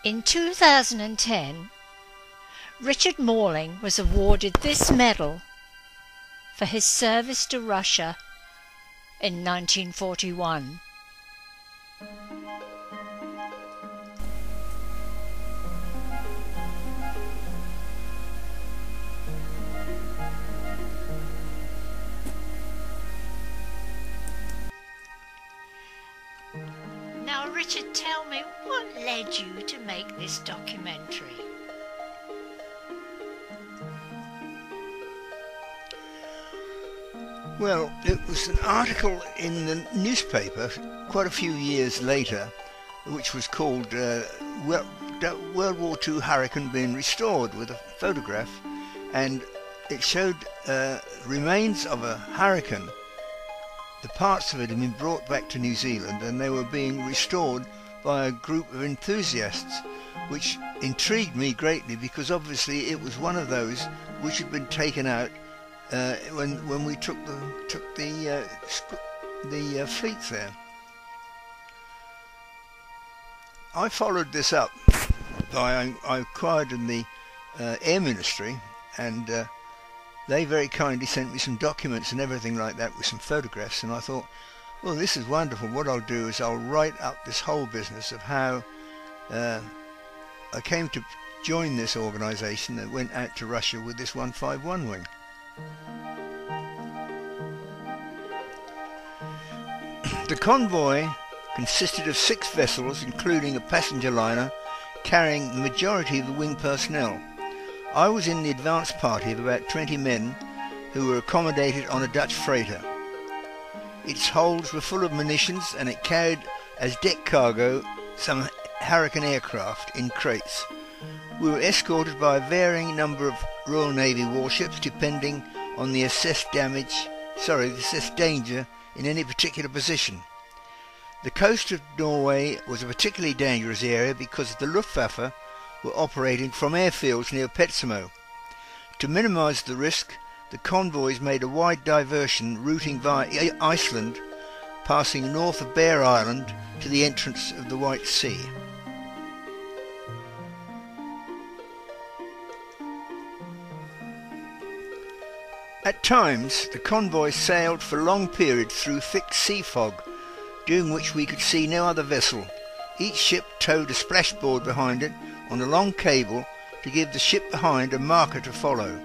In 2010, Richard Morling was awarded this medal for his service to Russia in 1941. Now, Richard, tell me, what led you to make this documentary? Well, it was an article in the newspaper quite a few years later, which was called World War II Hurricane Being Restored, with a photograph, and it showed remains of a hurricane. The parts of it had been brought back to New Zealand and they were being restored by a group of enthusiasts, which intrigued me greatly because obviously it was one of those which had been taken out when we took the fleet there. I followed this up by I inquired in the Air Ministry, and they very kindly sent me some documents and everything like that with some photographs, and I thought, well, this is wonderful. What I'll do is I'll write up this whole business of how I came to join this organisation that went out to Russia with this 151 wing. The convoy consisted of 6 vessels, including a passenger liner carrying the majority of the wing personnel. I was in the advance party of about 20 men who were accommodated on a Dutch freighter. Its holds were full of munitions, and it carried as deck cargo some Hurricane aircraft in crates. We were escorted by a varying number of Royal Navy warships depending on the assessed danger in any particular position. The coast of Norway was a particularly dangerous area because the Luftwaffe were operating from airfields near Petsamo. To minimise the risk, the convoys made a wide diversion routing via Iceland, passing north of Bear Island to the entrance of the White Sea. At times, the convoy sailed for long periods through thick sea fog, during which we could see no other vessel. Each ship towed a splashboard behind it on a long cable to give the ship behind a marker to follow.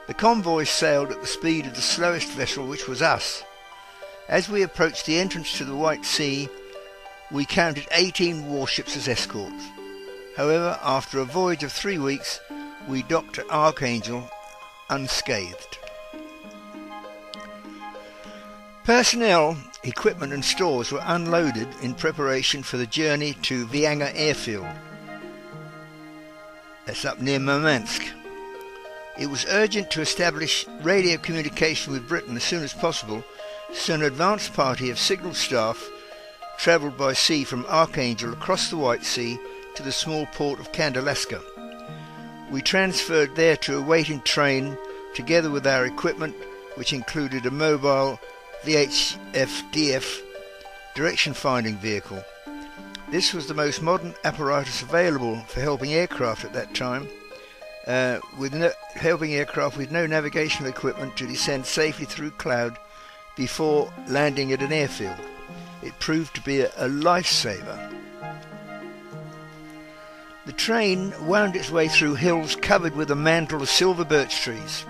The convoy sailed at the speed of the slowest vessel, which was us. As we approached the entrance to the White Sea, we counted 18 warships as escorts. However, after a voyage of 3 weeks, we docked at Archangel unscathed. Personnel, equipment and stores were unloaded in preparation for the journey to Vianga airfield. That's up near Murmansk. It was urgent to establish radio communication with Britain as soon as possible, so an advance party of signal staff travelled by sea from Archangel across the White Sea to the small port of Kandalaska. We transferred there to a waiting train together with our equipment, which included a mobile VHF-DF direction-finding vehicle. This was the most modern apparatus available for helping aircraft at that time, helping aircraft with no navigational equipment to descend safely through cloud before landing at an airfield. It proved to be a lifesaver. The train wound its way through hills covered with a mantle of silver birch trees.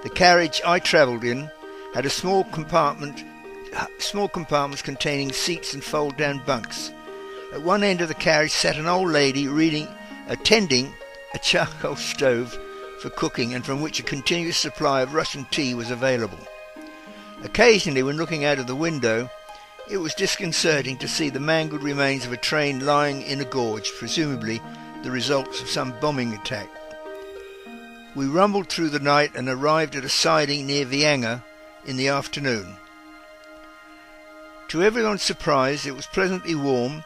The carriage I travelled in had a small compartments containing seats and fold-down bunks. At one end of the carriage sat an old lady attending a charcoal stove for cooking, and from which a continuous supply of Russian tea was available. Occasionally, when looking out of the window, it was disconcerting to see the mangled remains of a train lying in a gorge, presumably the results of some bombing attack. We rumbled through the night and arrived at a siding near Vianga in the afternoon. To everyone's surprise, it was pleasantly warm,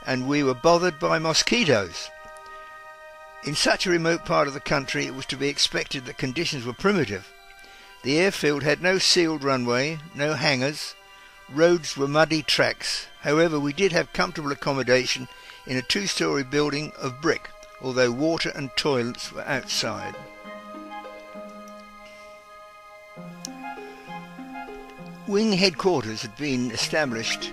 and we were bothered by mosquitoes. In such a remote part of the country, it was to be expected that conditions were primitive. The airfield had no sealed runway, no hangars. Roads were muddy tracks. However, we did have comfortable accommodation in a two-storey building of brick, although water and toilets were outside. Wing headquarters had been established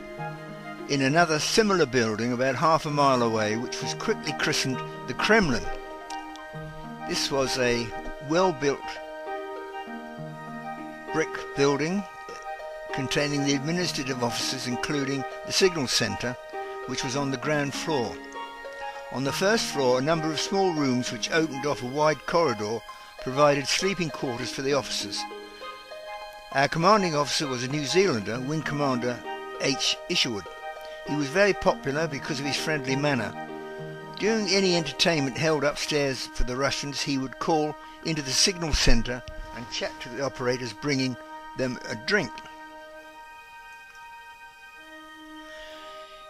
in another similar building about half a mile away, which was quickly christened the Kremlin. This was a well-built brick building containing the administrative offices, including the signal centre, which was on the ground floor. On the first floor, a number of small rooms which opened off a wide corridor provided sleeping quarters for the officers. Our commanding officer was a New Zealander, Wing Commander H. Isherwood. He was very popular because of his friendly manner. During any entertainment held upstairs for the Russians, he would call into the signal centre and chat to the operators, bringing them a drink.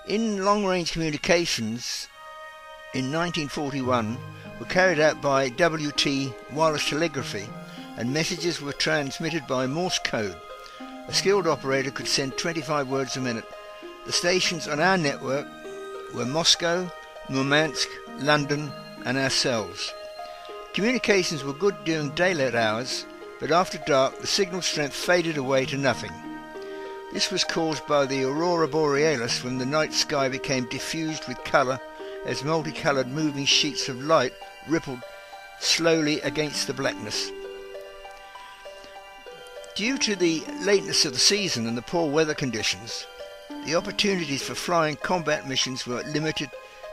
In long-range communications in 1941 were carried out by WT wireless telegraphy, and messages were transmitted by Morse code. A skilled operator could send 25 words a minute. The stations on our network were Moscow, Murmansk, London and ourselves. Communications were good during daylight hours, but after dark the signal strength faded away to nothing. This was caused by the aurora borealis, when the night sky became diffused with colour as multicoloured moving sheets of light rippled slowly against the blackness. Due to the lateness of the season and the poor weather conditions, the opportunities for flying combat missions were limited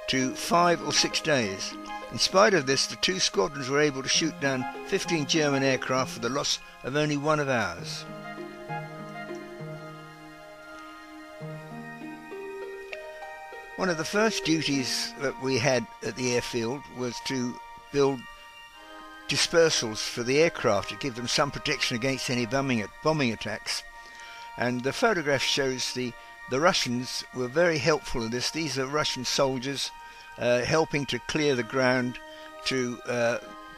to 5 or 6 days. In spite of this, the two squadrons were able to shoot down 15 German aircraft for the loss of only one of ours. One of the first duties that we had at the airfield was to build dispersals for the aircraft to give them some protection against any bombing attacks. And the photograph shows the Russians were very helpful in this. These are Russian soldiers helping to clear the ground to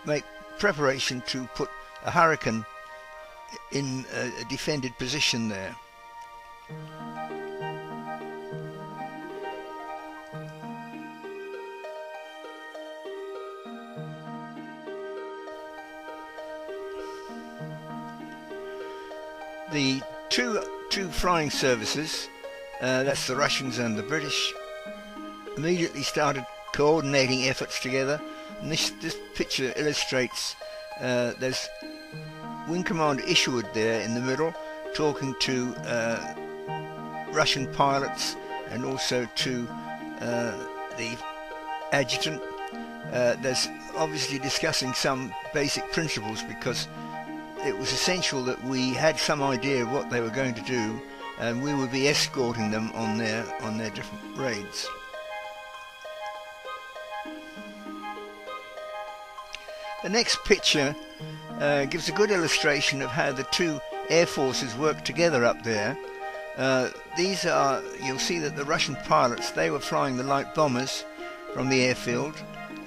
make preparation to put a Hurricane in a defended position there. The two flying services, that's the Russians and the British, immediately started coordinating efforts together. And this picture illustrates there's Wing Commander Isherwood there in the middle, talking to Russian pilots and also to the adjutant. There's obviously discussing some basic principles, because it was essential that we had some idea of what they were going to do, and we would be escorting them on their different raids. The next picture gives a good illustration of how the two air forces work together up there. These are, you'll see that the Russian pilots, they were flying the light bombers from the airfield,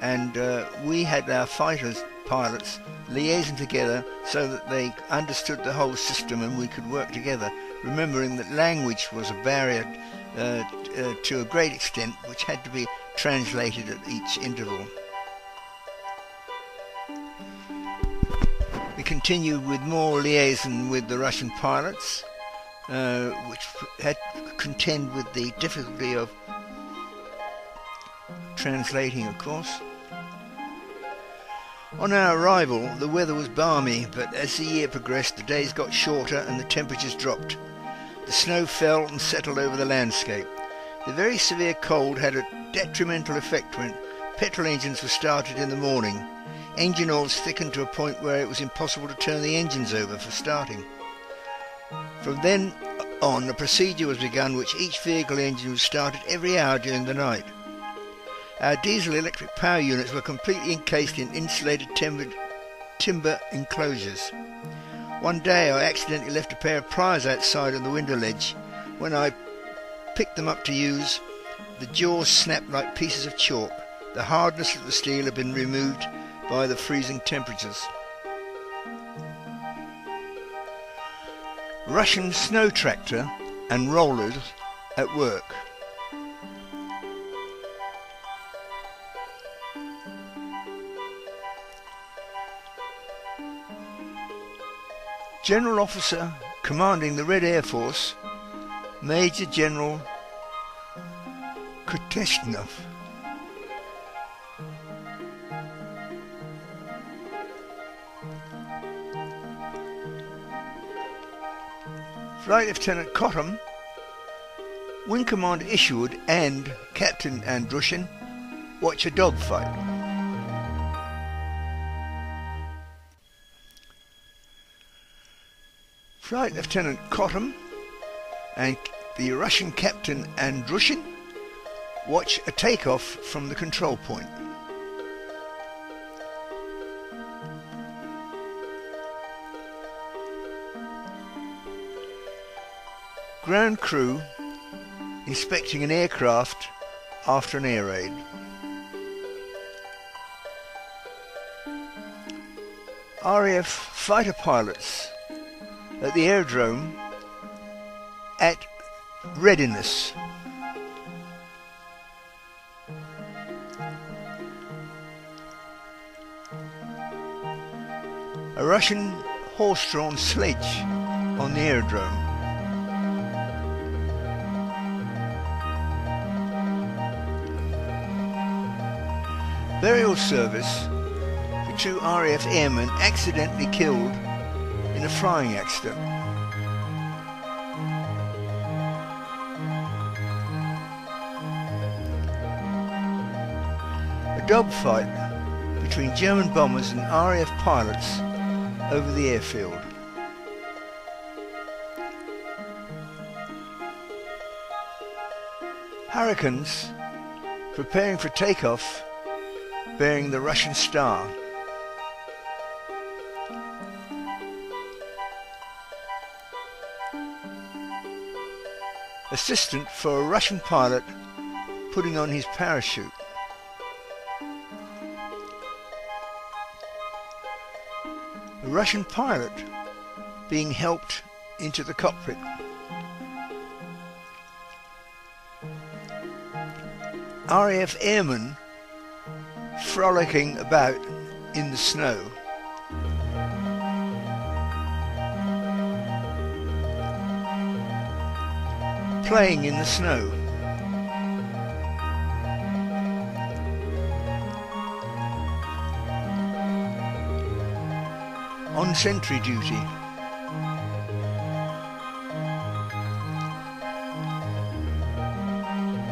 and we had our fighters pilots liaising together so that they understood the whole system and we could work together, remembering that language was a barrier to a great extent, which had to be translated at each interval. We continued with more liaison with the Russian pilots, which had to contend with the difficulty of translating, of course. On our arrival, the weather was balmy, but as the year progressed, the days got shorter and the temperatures dropped. The snow fell and settled over the landscape. The very severe cold had a detrimental effect when petrol engines were started in the morning. Engine oils thickened to a point where it was impossible to turn the engines over for starting. From then on, a procedure was begun which each vehicle engine was started every hour during the night. Our diesel-electric power units were completely encased in insulated timber enclosures. One day I accidentally left a pair of pliers outside on the window ledge. When I picked them up to use, the jaws snapped like pieces of chalk. The hardness of the steel had been removed by the freezing temperatures. Russian snow tractor and rollers at work. General Officer commanding the Red Air Force, Major General Kuteshnov. Flight Lieutenant Cottam, Wing Commander Isherwood and Captain Andrushin watch a dogfight. Flight Lieutenant Cottam and the Russian Captain Andrushin watch a takeoff from the control point. Ground crew inspecting an aircraft after an air raid. RAF fighter pilots at the aerodrome at readiness. A Russian horse-drawn sledge on the aerodrome. Burial service for 2 RAF airmen accidentally killed in a flying accident. A dogfight between German bombers and RAF pilots over the airfield. Hurricanes preparing for takeoff bearing the Russian star. Assistant for a Russian pilot putting on his parachute. A Russian pilot being helped into the cockpit. RAF airmen frolicking about in the snow. Playing in the snow. On sentry duty.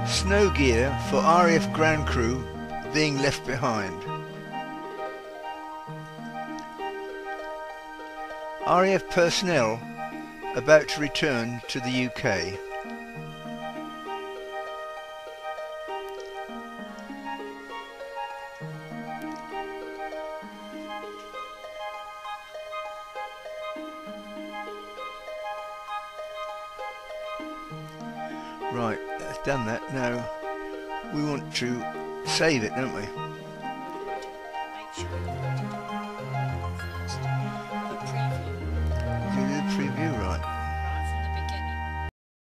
Snow gear for RAF ground crew being left behind. RAF personnel about to return to the UK. Right, that's done that. Now we want to save it, don't we? Make sure you do the preview. Do the preview, right.